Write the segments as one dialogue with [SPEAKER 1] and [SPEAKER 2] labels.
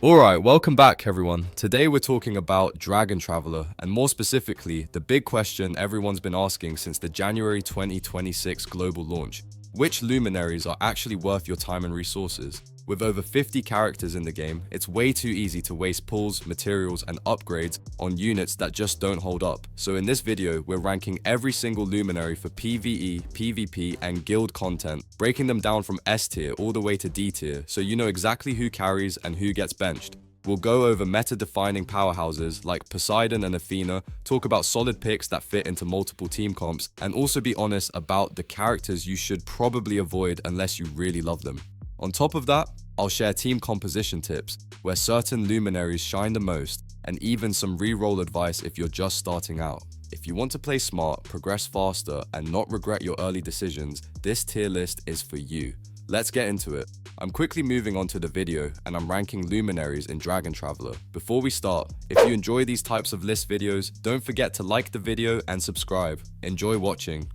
[SPEAKER 1] Alright, welcome back everyone. Today we're talking about Dragon Traveler, and more specifically, the big question everyone's been asking since the January 2026 global launch. Which Luminaries are actually worth your time and resources? With over 50 characters in the game, it's way too easy to waste pulls, materials, and upgrades on units that just don't hold up. So in this video, we're ranking every single Luminary for PvE, PvP, and guild content, breaking them down from S tier all the way to D tier, so you know exactly who carries and who gets benched. We'll go over meta-defining powerhouses like Poseidon and Athena, talk about solid picks that fit into multiple team comps, and also be honest about the characters you should probably avoid unless you really love them. On top of that, I'll share team composition tips, where certain Luminaries shine the most, and even some reroll advice if you're just starting out. If you want to play smart, progress faster, and not regret your early decisions, this tier list is for you. Let's get into it. I'm quickly moving on to the video, and I'm ranking Luminaries in Dragon Traveler. Before we start, if you enjoy these types of list videos, don't forget to like the video and subscribe. Enjoy watching.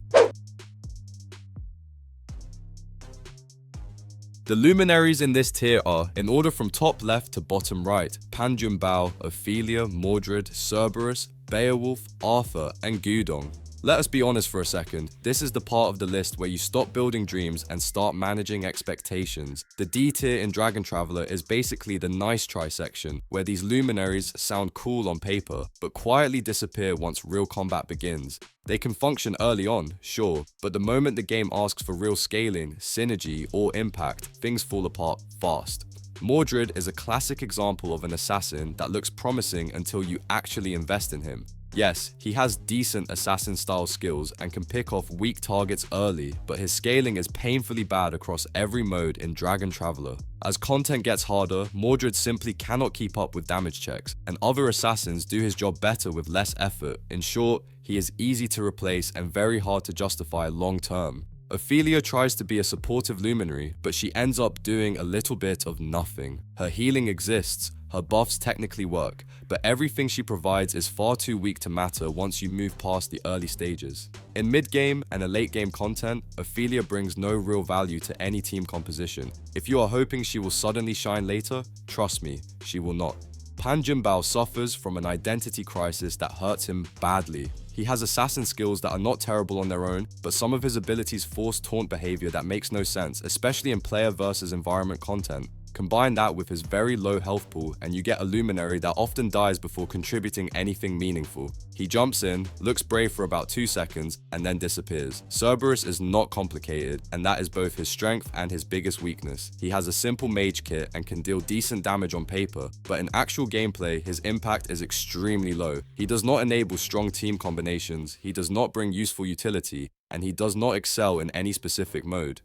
[SPEAKER 1] The Luminaries in this tier are, in order from top left to bottom right, Panjumbao, Ophelia, Mordred, Cerberus, Beowulf, Arthur, and Gudong. Let us be honest for a second, this is the part of the list where you stop building dreams and start managing expectations. The D tier in Dragon Traveler is basically the nice try section, where these Luminaries sound cool on paper, but quietly disappear once real combat begins. They can function early on, sure, but the moment the game asks for real scaling, synergy, or impact, things fall apart fast. Mordred is a classic example of an assassin that looks promising until you actually invest in him. Yes, he has decent assassin-style skills and can pick off weak targets early, but his scaling is painfully bad across every mode in Dragon Traveler. As content gets harder, Mordred simply cannot keep up with damage checks, and other assassins do his job better with less effort. In short, he is easy to replace and very hard to justify long term. Ophelia tries to be a supportive Luminary, but she ends up doing a little bit of nothing. Her healing exists, her buffs technically work, but everything she provides is far too weak to matter once you move past the early stages. In mid-game and a late-game content, Ophelia brings no real value to any team composition. If you are hoping she will suddenly shine later, trust me, she will not. Panjumbao suffers from an identity crisis that hurts him badly. He has assassin skills that are not terrible on their own, but some of his abilities force taunt behavior that makes no sense, especially in player versus environment content. Combine that with his very low health pool and you get a Luminary that often dies before contributing anything meaningful. He jumps in, looks brave for about 2 seconds, and then disappears. Cerberus is not complicated, and that is both his strength and his biggest weakness. He has a simple mage kit and can deal decent damage on paper, but in actual gameplay, his impact is extremely low. He does not enable strong team combinations, he does not bring useful utility, and he does not excel in any specific mode.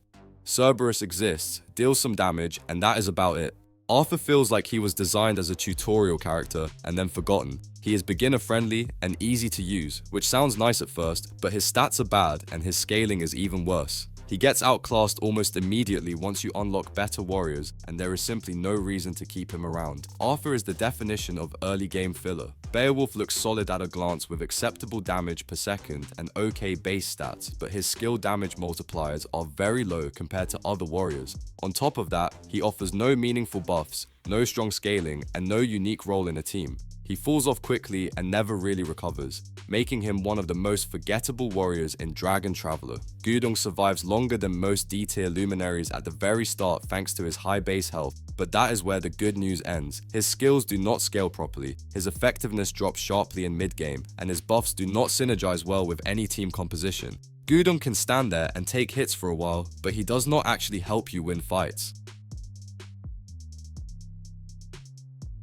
[SPEAKER 1] Cerberus exists, deals some damage, and that is about it. Arthur feels like he was designed as a tutorial character and then forgotten. He is beginner friendly and easy to use, which sounds nice at first, but his stats are bad and his scaling is even worse. He gets outclassed almost immediately once you unlock better warriors, and there is simply no reason to keep him around. Arthur is the definition of early game filler. Beowulf looks solid at a glance with acceptable damage per second and okay base stats, but his skill damage multipliers are very low compared to other warriors. On top of that, he offers no meaningful buffs, no strong scaling, and no unique role in a team. He falls off quickly and never really recovers, making him one of the most forgettable warriors in Dragon Traveler. Gudong survives longer than most D-tier Luminaries at the very start thanks to his high base health, but that is where the good news ends. His skills do not scale properly, his effectiveness drops sharply in mid-game, and his buffs do not synergize well with any team composition. Gudong can stand there and take hits for a while, but he does not actually help you win fights.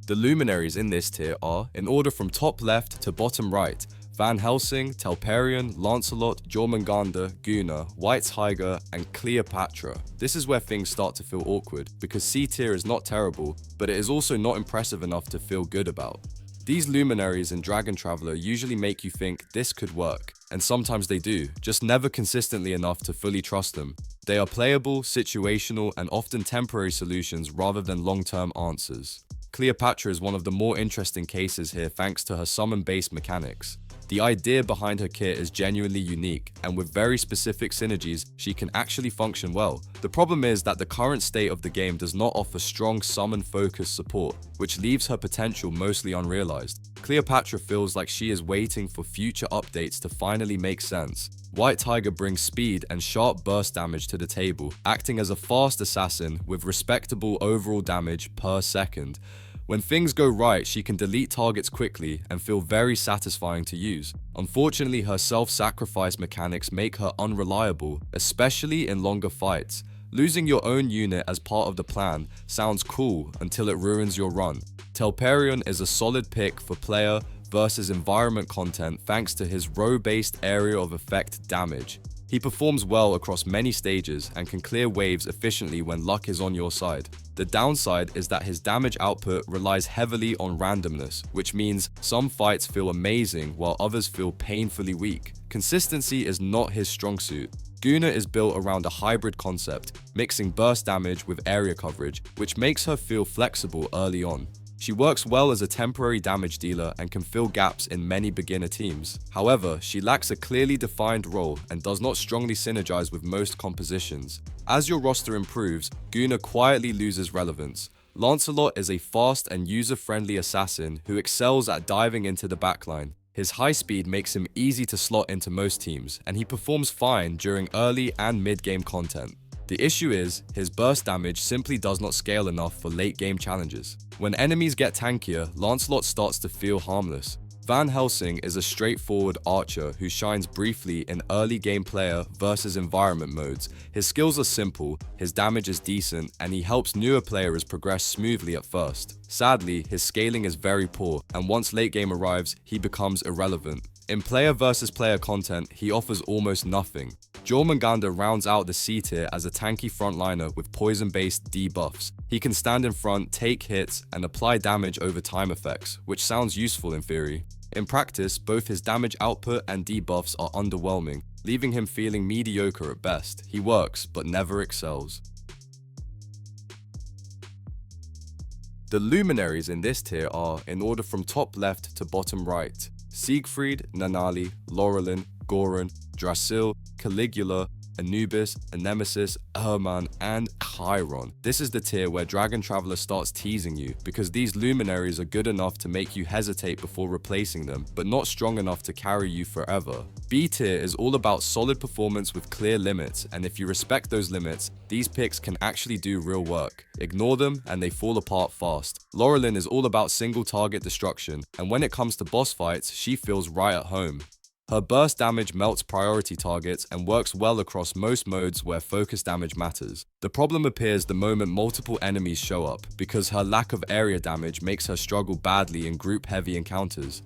[SPEAKER 1] The Luminaries in this tier are, in order from top left to bottom right, Van Helsing, Telperion, Lancelot, Jormungandr, Gunnar, White Tiger, and Cleopatra. This is where things start to feel awkward, because C tier is not terrible, but it is also not impressive enough to feel good about. These Luminaries in Dragon Traveler usually make you think this could work, and sometimes they do, just never consistently enough to fully trust them. They are playable, situational, and often temporary solutions rather than long-term answers. Cleopatra is one of the more interesting cases here thanks to her summon-based mechanics. The idea behind her kit is genuinely unique, and with very specific synergies, she can actually function well. The problem is that the current state of the game does not offer strong summon-focused support, which leaves her potential mostly unrealized. Cleopatra feels like she is waiting for future updates to finally make sense. White Tiger brings speed and sharp burst damage to the table, acting as a fast assassin with respectable overall damage per second. When things go right, she can delete targets quickly and feel very satisfying to use. Unfortunately, her self-sacrifice mechanics make her unreliable, especially in longer fights. Losing your own unit as part of the plan sounds cool until it ruins your run. Telperion is a solid pick for player versus environment content thanks to his row-based area of effect damage. He performs well across many stages and can clear waves efficiently when luck is on your side. The downside is that his damage output relies heavily on randomness, which means some fights feel amazing while others feel painfully weak. Consistency is not his strong suit. Guna is built around a hybrid concept, mixing burst damage with area coverage, which makes her feel flexible early on. She works well as a temporary damage dealer and can fill gaps in many beginner teams. However, she lacks a clearly defined role and does not strongly synergize with most compositions. As your roster improves, Guna quietly loses relevance. Lancelot is a fast and user-friendly assassin who excels at diving into the backline. His high speed makes him easy to slot into most teams, and he performs fine during early and mid-game content. The issue is, his burst damage simply does not scale enough for late-game challenges. When enemies get tankier, Lancelot starts to feel harmless. Van Helsing is a straightforward archer who shines briefly in early game player versus environment modes. His skills are simple, his damage is decent, and he helps newer players progress smoothly at first. Sadly, his scaling is very poor, and once late game arrives, he becomes irrelevant. In player versus player content, he offers almost nothing. Jormungandr rounds out the C tier as a tanky frontliner with poison-based debuffs. He can stand in front, take hits, and apply damage over time effects, which sounds useful in theory. In practice, both his damage output and debuffs are underwhelming, leaving him feeling mediocre at best. He works, but never excels. The Luminaries in this tier are, in order from top left to bottom right, Siegfried, Nanali, Laurelin, Goran, Drasil, Caligula, Anubis, Nemesis, Herman, and Chiron. This is the tier where Dragon Traveler starts teasing you, because these luminaries are good enough to make you hesitate before replacing them, but not strong enough to carry you forever. B tier is all about solid performance with clear limits, and if you respect those limits, these picks can actually do real work. Ignore them and they fall apart fast. Laurelin is all about single target destruction, and when it comes to boss fights, she feels right at home. Her burst damage melts priority targets and works well across most modes where focus damage matters. The problem appears the moment multiple enemies show up, because her lack of area damage makes her struggle badly in group-heavy encounters.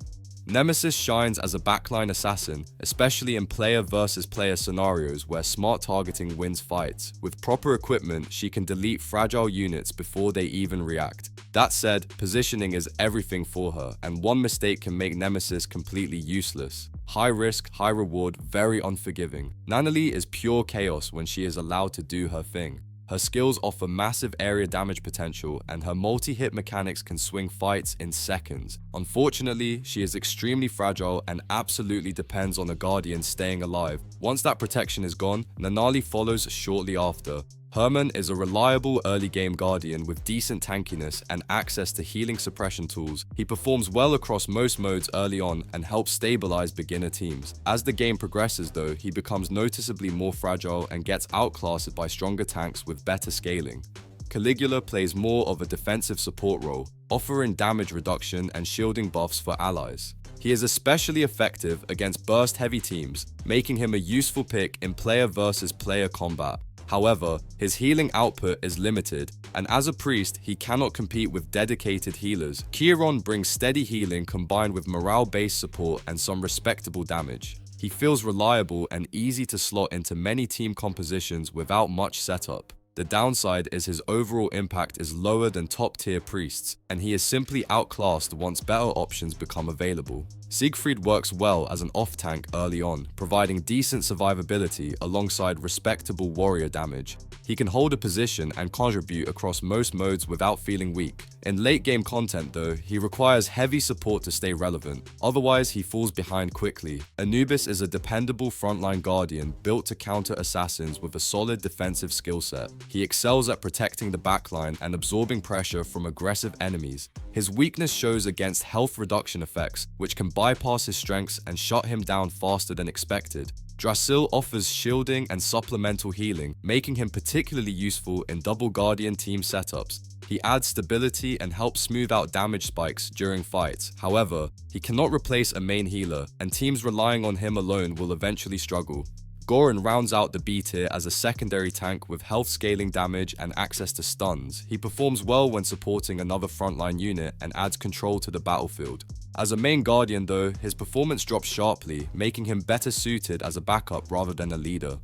[SPEAKER 1] Nemesis shines as a backline assassin, especially in player versus player scenarios where smart targeting wins fights. With proper equipment, she can delete fragile units before they even react. That said, positioning is everything for her, and one mistake can make Nemesis completely useless. High risk, high reward, very unforgiving. Nanali is pure chaos when she is allowed to do her thing. Her skills offer massive area damage potential, and her multi-hit mechanics can swing fights in seconds. Unfortunately, she is extremely fragile and absolutely depends on a guardian staying alive. Once that protection is gone, Nanali follows shortly after. Herman is a reliable early game guardian with decent tankiness and access to healing suppression tools. He performs well across most modes early on and helps stabilize beginner teams. As the game progresses though, he becomes noticeably more fragile and gets outclassed by stronger tanks with better scaling. Caligula plays more of a defensive support role, offering damage reduction and shielding buffs for allies. He is especially effective against burst-heavy teams, making him a useful pick in player versus player combat. However, his healing output is limited, and as a priest, he cannot compete with dedicated healers. Chiron brings steady healing combined with morale-based support and some respectable damage. He feels reliable and easy to slot into many team compositions without much setup. The downside is his overall impact is lower than top-tier priests, and he is simply outclassed once better options become available. Siegfried works well as an off-tank early on, providing decent survivability alongside respectable warrior damage. He can hold a position and contribute across most modes without feeling weak. In late-game content though, he requires heavy support to stay relevant, otherwise he falls behind quickly. Anubis is a dependable frontline guardian built to counter assassins with a solid defensive skill set. He excels at protecting the backline and absorbing pressure from aggressive enemies. His weakness shows against health reduction effects, which can bypass his strengths and shut him down faster than expected. Drasil offers shielding and supplemental healing, making him particularly useful in double guardian team setups. He adds stability and helps smooth out damage spikes during fights. However, he cannot replace a main healer, and teams relying on him alone will eventually struggle. Goran rounds out the B tier as a secondary tank with health scaling damage and access to stuns. He performs well when supporting another frontline unit and adds control to the battlefield. As a main guardian though, his performance drops sharply, making him better suited as a backup rather than a leader.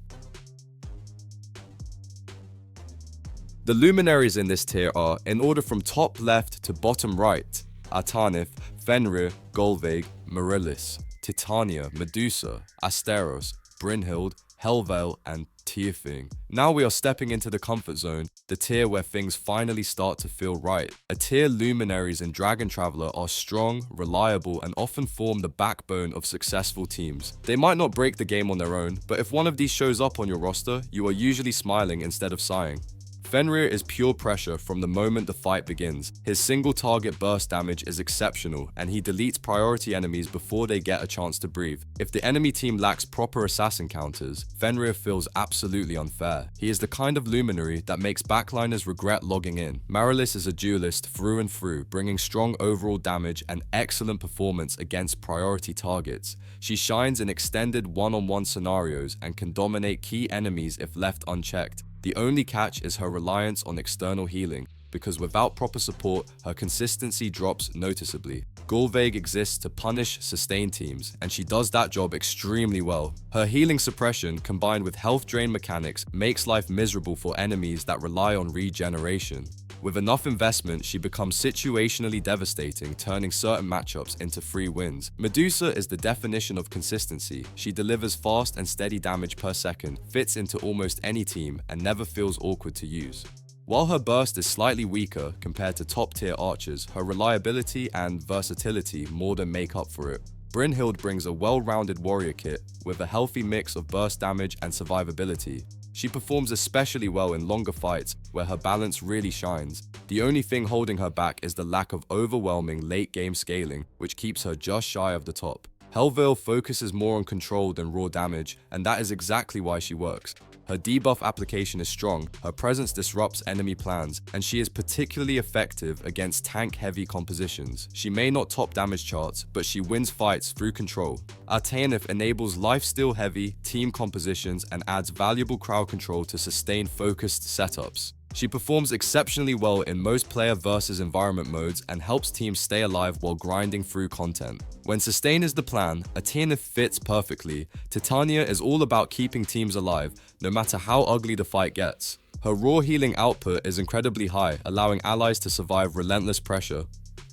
[SPEAKER 1] The Luminaries in this tier are, in order from top left to bottom right, Atanif, Fenrir, Golveig, Marilis, Titania, Medusa, Asteros, Brynhild, Helvell, and Tyrfing. Now we are stepping into the comfort zone, the tier where things finally start to feel right. A tier Luminaries and Dragon Traveler are strong, reliable, and often form the backbone of successful teams. They might not break the game on their own, but if one of these shows up on your roster, you are usually smiling instead of sighing. Fenrir is pure pressure from the moment the fight begins. His single target burst damage is exceptional, and he deletes priority enemies before they get a chance to breathe. If the enemy team lacks proper assassin counters, Fenrir feels absolutely unfair. He is the kind of luminary that makes backliners regret logging in. Marilis is a duelist through and through, bringing strong overall damage and excellent performance against priority targets. She shines in extended one-on-one scenarios and can dominate key enemies if left unchecked. The only catch is her reliance on external healing, because without proper support, her consistency drops noticeably. Golveig exists to punish sustain teams, and she does that job extremely well. Her healing suppression, combined with health drain mechanics, makes life miserable for enemies that rely on regeneration. With enough investment, she becomes situationally devastating, turning certain matchups into free wins. Medusa is the definition of consistency. She delivers fast and steady damage per second, fits into almost any team, and never feels awkward to use. While her burst is slightly weaker compared to top-tier archers, her reliability and versatility more than make up for it. Brynhild brings a well-rounded warrior kit with a healthy mix of burst damage and survivability. She performs especially well in longer fights where her balance really shines. The only thing holding her back is the lack of overwhelming late-game scaling, which keeps her just shy of the top. Helvell focuses more on control than raw damage, and that is exactly why she works. Her debuff application is strong, her presence disrupts enemy plans, and she is particularly effective against tank-heavy compositions. She may not top damage charts, but she wins fights through control. Artainif enables lifesteal-heavy team compositions and adds valuable crowd control to sustain focused setups. She performs exceptionally well in most player versus environment modes and helps teams stay alive while grinding through content. When sustain is the plan, Atenif fits perfectly. Titania is all about keeping teams alive, no matter how ugly the fight gets. Her raw healing output is incredibly high, allowing allies to survive relentless pressure.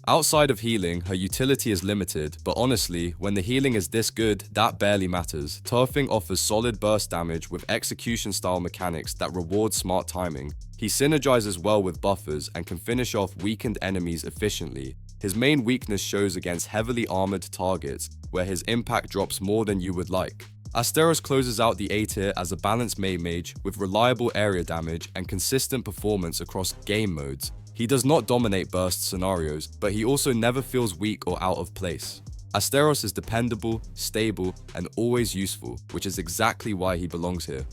[SPEAKER 1] Outside of healing, her utility is limited, but honestly, when the healing is this good, that barely matters. Turfing offers solid burst damage with execution-style mechanics that reward smart timing. He synergizes well with buffers and can finish off weakened enemies efficiently. His main weakness shows against heavily armored targets, where his impact drops more than you would like. Asteros closes out the A tier as a balanced main mage with reliable area damage and consistent performance across game modes. He does not dominate burst scenarios, but he also never feels weak or out of place. Asteros is dependable, stable, and always useful, which is exactly why he belongs here.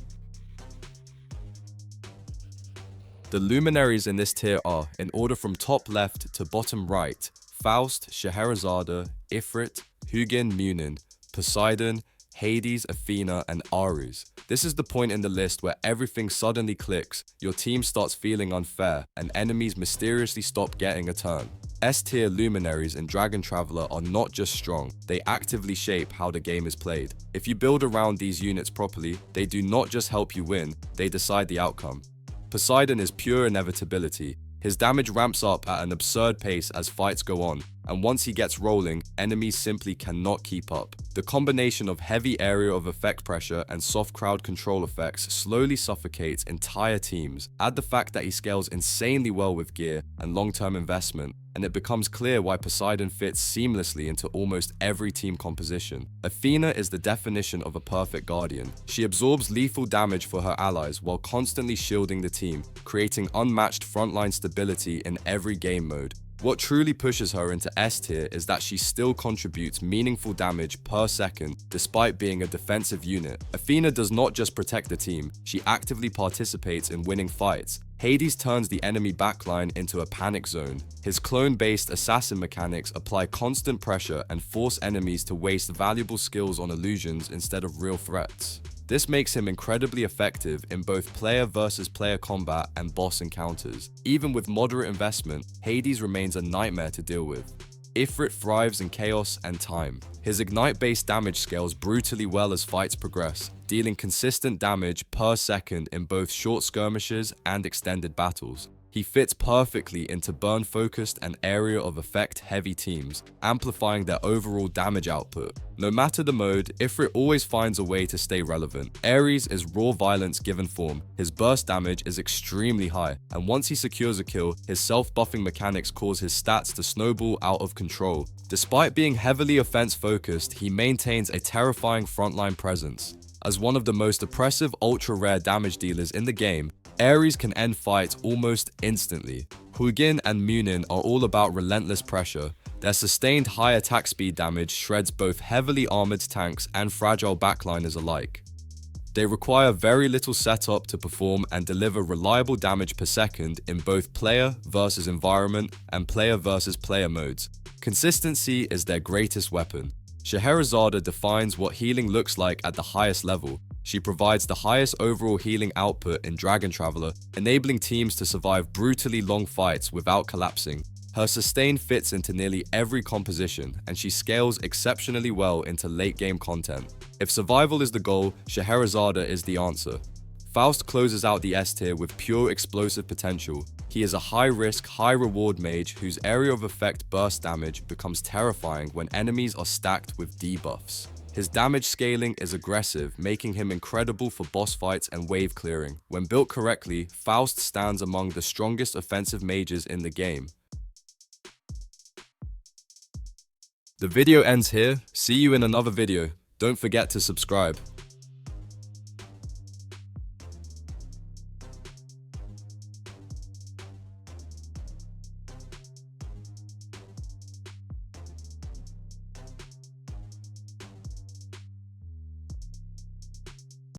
[SPEAKER 1] The luminaries in this tier are, in order from top left to bottom right, Faust, Scheherazade, Ifrit, Hugin Munin, Poseidon, Hades, Athena, and Ares. This is the point in the list where everything suddenly clicks, your team starts feeling unfair, and enemies mysteriously stop getting a turn. S-tier luminaries and Dragon Traveler are not just strong, they actively shape how the game is played. If you build around these units properly, they do not just help you win, they decide the outcome. Poseidon is pure inevitability. His damage ramps up at an absurd pace as fights go on, and once he gets rolling, enemies simply cannot keep up. The combination of heavy area of effect pressure and soft crowd control effects slowly suffocates entire teams. Add the fact that he scales insanely well with gear and long-term investment, and it becomes clear why Poseidon fits seamlessly into almost every team composition. Athena is the definition of a perfect guardian. She absorbs lethal damage for her allies while constantly shielding the team, creating unmatched frontline stability in every game mode. What truly pushes her into S tier is that she still contributes meaningful damage per second despite being a defensive unit. Athena does not just protect the team, she actively participates in winning fights. Hades turns the enemy backline into a panic zone. His clone-based assassin mechanics apply constant pressure and force enemies to waste valuable skills on illusions instead of real threats. This makes him incredibly effective in both player versus player combat and boss encounters. Even with moderate investment, Hades remains a nightmare to deal with. Ifrit thrives in chaos and time. His ignite-based damage scales brutally well as fights progress, dealing consistent damage per second in both short skirmishes and extended battles. He fits perfectly into burn-focused and area of effect-heavy teams, amplifying their overall damage output. No matter the mode, Ifrit always finds a way to stay relevant. Ares is raw violence given form. His burst damage is extremely high, and once he secures a kill, his self-buffing mechanics cause his stats to snowball out of control. Despite being heavily offense-focused, he maintains a terrifying frontline presence. As one of the most oppressive ultra-rare damage dealers in the game, Ares can end fights almost instantly. Hugin and Munin are all about relentless pressure. Their sustained high attack speed damage shreds both heavily armored tanks and fragile backliners alike. They require very little setup to perform and deliver reliable damage per second in both player versus environment and player versus player modes. Consistency is their greatest weapon. Scheherazade defines what healing looks like at the highest level. She provides the highest overall healing output in Dragon Traveler, enabling teams to survive brutally long fights without collapsing. Her sustain fits into nearly every composition, and she scales exceptionally well into late-game content. If survival is the goal, Scheherazade is the answer. Faust closes out the S tier with pure explosive potential. He is a high-risk, high-reward mage whose area of effect burst damage becomes terrifying when enemies are stacked with debuffs. His damage scaling is aggressive, making him incredible for boss fights and wave clearing. When built correctly, Faust stands among the strongest offensive mages in the game. The video ends here. See you in another video. Don't forget to subscribe.